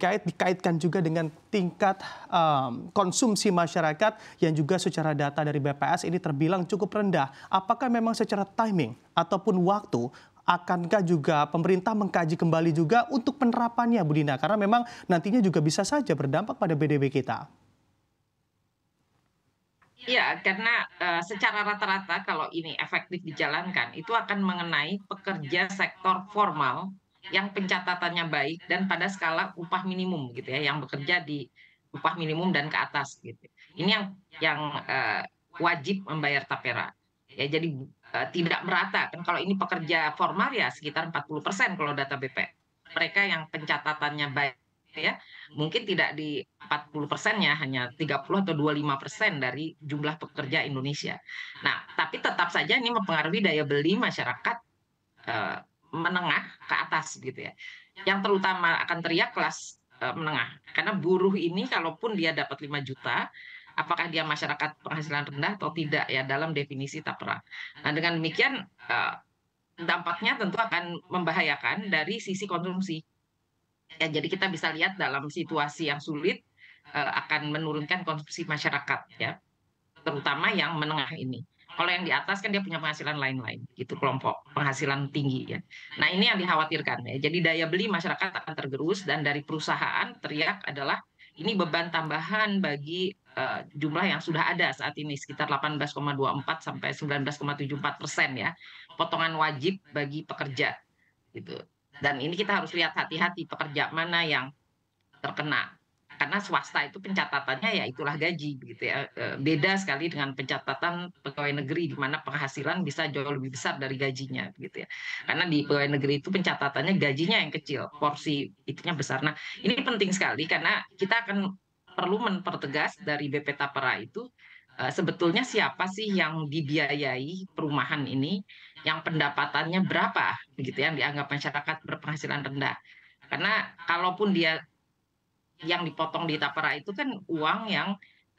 dikaitkan juga dengan tingkat konsumsi masyarakat yang juga secara data dari BPS ini terbilang cukup rendah. Apakah memang secara timing ataupun waktu akankah juga pemerintah mengkaji kembali juga untuk penerapannya, Bu Dina? Karena memang nantinya juga bisa saja berdampak pada BDB kita. Iya, karena secara rata-rata kalau ini efektif dijalankan, itu akan mengenai pekerja sektor formal yang pencatatannya baik dan pada skala upah minimum gitu ya, yang bekerja di upah minimum dan ke atas gitu. Ini yang wajib membayar tapera. Ya, jadi tidak merata kan kalau ini pekerja formal ya sekitar 40% kalau data BP. Mereka yang pencatatannya baik ya, mungkin tidak di 40%-nya, hanya 30 atau 25% dari jumlah pekerja Indonesia. Nah, tapi tetap saja ini mempengaruhi daya beli masyarakat eh, menengah ke atas gitu ya. Yang terutama akan teriak kelas menengah. Karena buruh ini kalaupun dia dapat 5 juta, apakah dia masyarakat penghasilan rendah atau tidak ya dalam definisi tapera. Nah, dengan demikian dampaknya tentu akan membahayakan dari sisi konsumsi. Ya, jadi kita bisa lihat dalam situasi yang sulit akan menurunkan konsumsi masyarakat ya, terutama yang menengah ini. Kalau yang di atas kan dia punya penghasilan lain-lain, gitu kelompok penghasilan tinggi ya. Nah ini yang dikhawatirkan ya. Jadi daya beli masyarakat akan tergerus dan dari perusahaan teriak adalah ini beban tambahan bagi jumlah yang sudah ada saat ini sekitar 18,24 sampai 19,74% ya, potongan wajib bagi pekerja gitu. Dan ini kita harus lihat hati-hati pekerja mana yang terkena. Karena swasta itu pencatatannya ya itulah gaji begitu ya. Beda sekali dengan pencatatan pegawai negeri di mana penghasilan bisa jauh lebih besar dari gajinya gitu ya. Karena di pegawai negeri itu pencatatannya gajinya yang kecil, porsi itunya besar. Nah, ini penting sekali karena kita akan perlu mempertegas dari BP Tapera itu sebetulnya siapa sih yang dibiayai perumahan ini yang pendapatannya berapa begitu ya, yang dianggap masyarakat berpenghasilan rendah. Karena kalaupun dia yang dipotong di tapera itu kan uang yang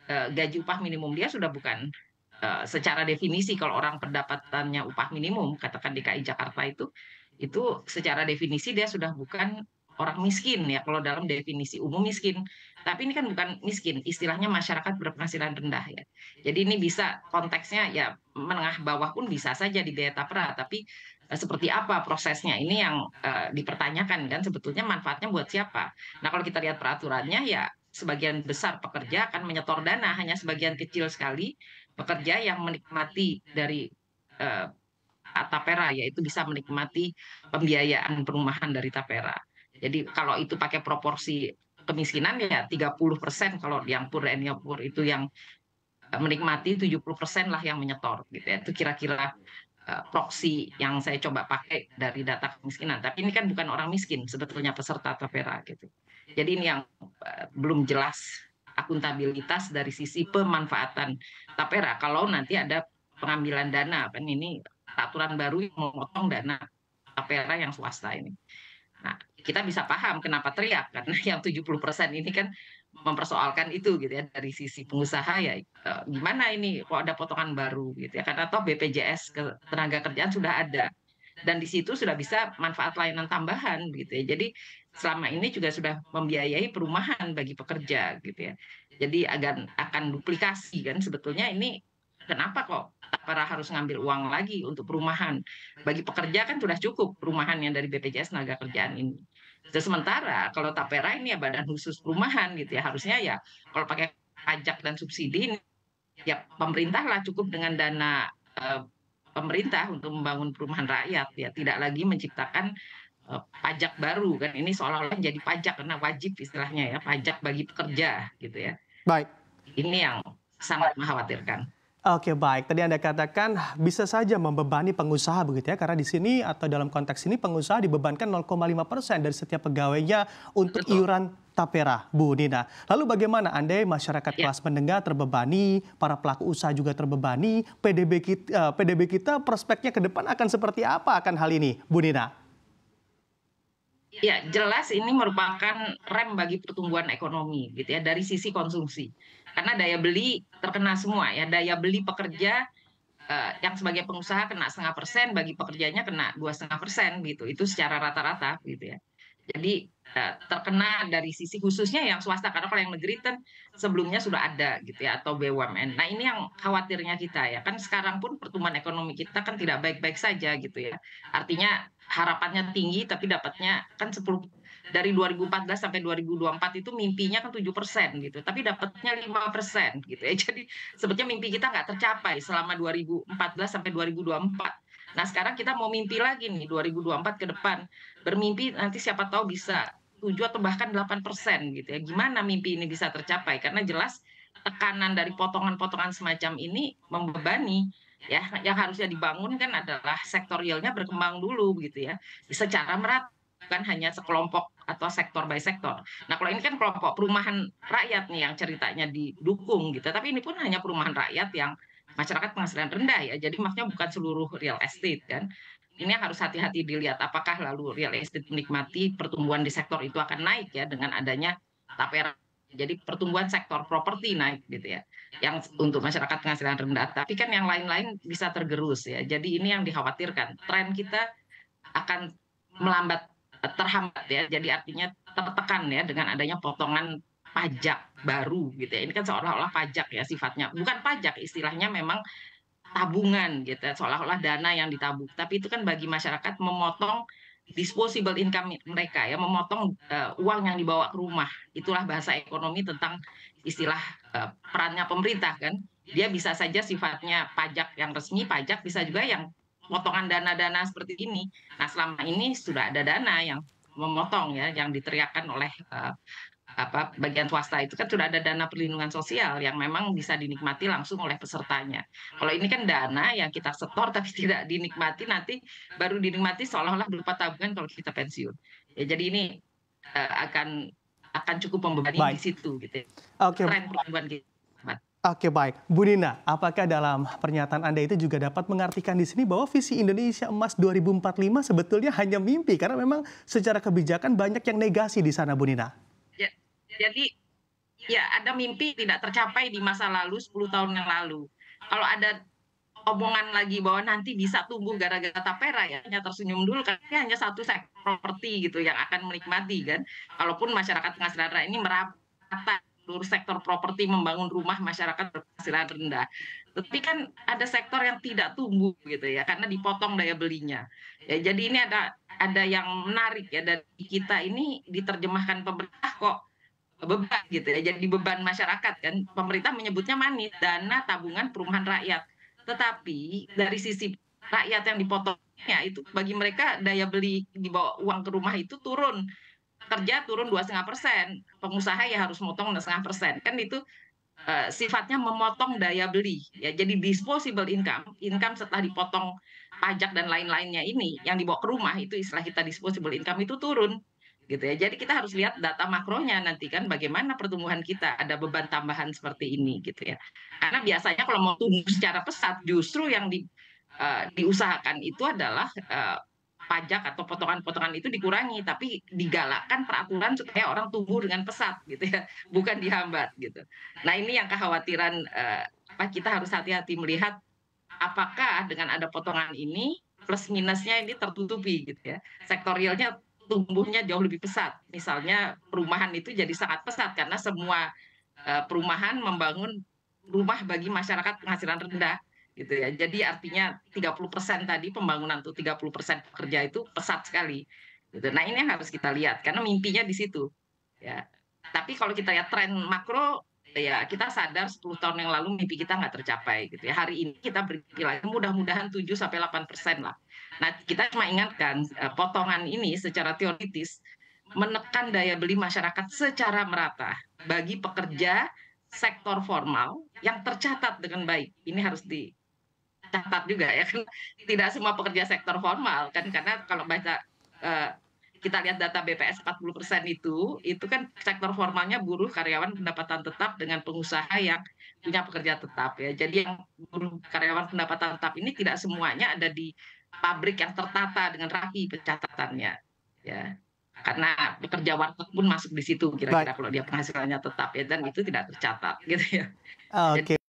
gaji upah minimum dia sudah bukan secara definisi kalau orang pendapatannya upah minimum katakan DKI Jakarta itu secara definisi dia sudah bukan orang miskin ya kalau dalam definisi umum miskin, tapi ini kan bukan miskin, istilahnya masyarakat berpenghasilan rendah ya. Jadi ini bisa konteksnya ya menengah bawah pun bisa saja di biaya tapera, tapi seperti apa prosesnya ini yang dipertanyakan kan sebetulnya manfaatnya buat siapa. Nah, kalau kita lihat peraturannya ya sebagian besar pekerja akan menyetor dana, hanya sebagian kecil sekali pekerja yang menikmati dari eh, tapera, yaitu bisa menikmati pembiayaan perumahan dari tapera. Jadi kalau itu pakai proporsi kemiskinan ya 30% kalau yang poor and yang poor itu yang menikmati 70% lah yang menyetor gitu ya. Itu kira-kira proksi yang saya coba pakai dari data kemiskinan. Tapi ini kan bukan orang miskin sebetulnya peserta tapera gitu. Jadi ini yang belum jelas akuntabilitas dari sisi pemanfaatan tapera kalau nanti ada pengambilan dana kan ini aturan baru yang memotong dana tapera yang swasta ini. Nah, kita bisa paham kenapa teriak karena yang 70% ini kan mempersoalkan itu gitu ya dari sisi pengusaha ya gimana ini kok ada potongan baru gitu ya karena toh BPJS Ketenagakerjaan sudah ada dan di situ sudah bisa manfaat layanan tambahan gitu ya. Jadi selama ini juga sudah membiayai perumahan bagi pekerja gitu ya. Jadi akan duplikasi kan sebetulnya ini kenapa kok para harus ngambil uang lagi untuk perumahan. Bagi pekerja kan sudah cukup perumahan yang dari BPJS Kerjaan ini. Sementara kalau Tapera ini ya badan khusus perumahan gitu ya harusnya ya kalau pakai pajak dan subsidi ini ya pemerintah lah cukup dengan dana pemerintah untuk membangun perumahan rakyat ya tidak lagi menciptakan pajak baru kan ini seolah-olah jadi pajak karena wajib istilahnya ya pajak bagi pekerja gitu ya. Baik. Ini yang sangat mengkhawatirkan. Oke, baik. Tadi Anda katakan bisa saja membebani pengusaha begitu ya, karena di sini atau dalam konteks ini pengusaha dibebankan 0,5% dari setiap pegawainya untuk Betul. iuran tapera, Bu Nina. Lalu bagaimana andai masyarakat kelas menengah terbebani, para pelaku usaha juga terbebani, PDB kita prospeknya ke depan akan seperti apa akan hal ini, Bu Nina? Ya, jelas ini merupakan rem bagi pertumbuhan ekonomi gitu ya dari sisi konsumsi. Karena daya beli terkena semua ya, daya beli pekerja yang sebagai pengusaha kena 0,5%, bagi pekerjanya kena 2,5% gitu. Itu secara rata-rata gitu ya. Jadi, terkena dari sisi khususnya yang swasta, karena kalau yang negeri kan sebelumnya sudah ada gitu ya, atau BUMN. Nah, ini yang khawatirnya kita ya, kan sekarang pun pertumbuhan ekonomi kita kan tidak baik-baik saja gitu ya. Artinya harapannya tinggi tapi dapatnya kan 10 dari 2014 sampai 2024 itu mimpinya kan 7% gitu, tapi dapatnya 5% gitu ya. Jadi sebetulnya mimpi kita nggak tercapai selama 2014 sampai 2024. Nah, sekarang kita mau mimpi lagi nih 2024 ke depan. Bermimpi nanti siapa tahu bisa 7 atau bahkan 8% gitu ya. Gimana mimpi ini bisa tercapai? Karena jelas tekanan dari potongan-potongan semacam ini membebani ya. Yang harusnya dibangun kan adalah sektor realnya berkembang dulu gitu ya. Secara merata, bukan hanya sekelompok atau sektor by sektor. Nah, kalau ini kan kelompok perumahan rakyat nih yang ceritanya didukung gitu. Tapi ini pun hanya perumahan rakyat yang masyarakat penghasilan rendah ya. Jadi maksudnya bukan seluruh real estate kan. Ini harus hati-hati dilihat apakah lalu real estate menikmati pertumbuhan di sektor itu akan naik ya dengan adanya tapera. Jadi pertumbuhan sektor properti naik gitu ya. Yang untuk masyarakat penghasilan rendah. Tapi kan yang lain-lain bisa tergerus ya. Jadi ini yang dikhawatirkan. Tren kita akan melambat, terhambat ya. Jadi artinya tertekan ya dengan adanya potongan pajak baru gitu ya. Ini kan seolah-olah pajak ya sifatnya. Bukan pajak, istilahnya memang tabungan gitu ya, seolah-olah dana yang ditabung. Tapi itu kan bagi masyarakat memotong disposable income mereka ya, memotong, uang yang dibawa ke rumah. Itulah bahasa ekonomi tentang istilah, perannya pemerintah kan. Dia bisa saja sifatnya pajak yang resmi, pajak bisa juga yang potongan dana-dana seperti ini. Nah, selama ini sudah ada dana yang memotong ya, yang diteriakkan oleh, bagian swasta itu kan sudah ada dana perlindungan sosial yang memang bisa dinikmati langsung oleh pesertanya. Kalau ini kan dana yang kita setor tapi tidak dinikmati, nanti baru dinikmati seolah-olah berupa tabungan kalau kita pensiun. Ya jadi ini, akan cukup membebani di Baik, situ gitu ya, oke. tren pertumbuhan kita. Oke, baik. Bu Nina, apakah dalam pernyataan Anda itu juga dapat mengartikan di sini bahwa visi Indonesia Emas 2045 sebetulnya hanya mimpi karena memang secara kebijakan banyak yang negasi di sana, Bu Nina? Ya, jadi ya ada mimpi tidak tercapai di masa lalu 10 tahun yang lalu. Kalau ada omongan lagi bahwa nanti bisa tumbuh gara-gara tapera ya hanya tersenyum dulu karena ini hanya satu sektor properti gitu yang akan menikmati kan. Kalaupun masyarakat penghasilan rendah ini merata seluruh sektor properti membangun rumah masyarakat berpenghasilan rendah. Tapi kan ada sektor yang tidak tumbuh gitu ya karena dipotong daya belinya. Ya jadi ini ada yang menarik ya dari kita ini diterjemahkan pemerintah kok beban gitu ya, jadi beban masyarakat kan. Pemerintah menyebutnya manis, dana tabungan perumahan rakyat. Tetapi dari sisi rakyat yang dipotongnya itu bagi mereka daya beli dibawa uang ke rumah itu turun. Kerja turun 2,5%, pengusaha ya harus motong 2,5%. Kan itu sifatnya memotong daya beli ya. Jadi disposable income, income setelah dipotong pajak dan lain-lainnya ini yang dibawa ke rumah itu istilah kita disposable income itu turun gitu ya. Jadi kita harus lihat data makronya nanti kan bagaimana pertumbuhan kita, ada beban tambahan seperti ini gitu ya. Karena biasanya kalau mau tumbuh secara pesat justru yang diusahakan itu adalah, pajak atau potongan-potongan itu dikurangi, tapi digalakkan peraturan supaya orang tumbuh dengan pesat gitu ya, bukan dihambat gitu. Nah ini yang kekhawatiran, kita harus hati-hati melihat apakah dengan ada potongan ini plus minusnya ini tertutupi gitu ya. Sektor realnya tumbuhnya jauh lebih pesat. Misalnya perumahan itu jadi sangat pesat karena semua, perumahan membangun rumah bagi masyarakat penghasilan rendah gitu ya. Jadi artinya 30% tadi pembangunan tuh 30% pekerja itu pesat sekali gitu. Nah ini yang harus kita lihat karena mimpinya di situ ya. Tapi kalau kita lihat tren makro ya kita sadar 10 tahun yang lalu mimpi kita nggak tercapai gitu ya. Hari ini kita bermimpi lagi mudah-mudahan 7 sampai 8% lah. Nah kita cuma ingatkan potongan ini secara teoritis menekan daya beli masyarakat secara merata bagi pekerja sektor formal yang tercatat dengan baik. Ini harus dicatat juga ya kan. Tidak semua pekerja sektor formal kan karena kalau baca eh, kita lihat data BPS 40% itu kan sektor formalnya buruh, karyawan pendapatan tetap dengan pengusaha yang punya pekerja tetap ya. Jadi yang buruh karyawan pendapatan tetap ini tidak semuanya ada di pabrik yang tertata dengan rapi pencatatannya ya. Karena pekerja warteg pun masuk di situ Baik, kira-kira kalau dia penghasilannya tetap ya dan itu tidak tercatat gitu ya. Jadi oke.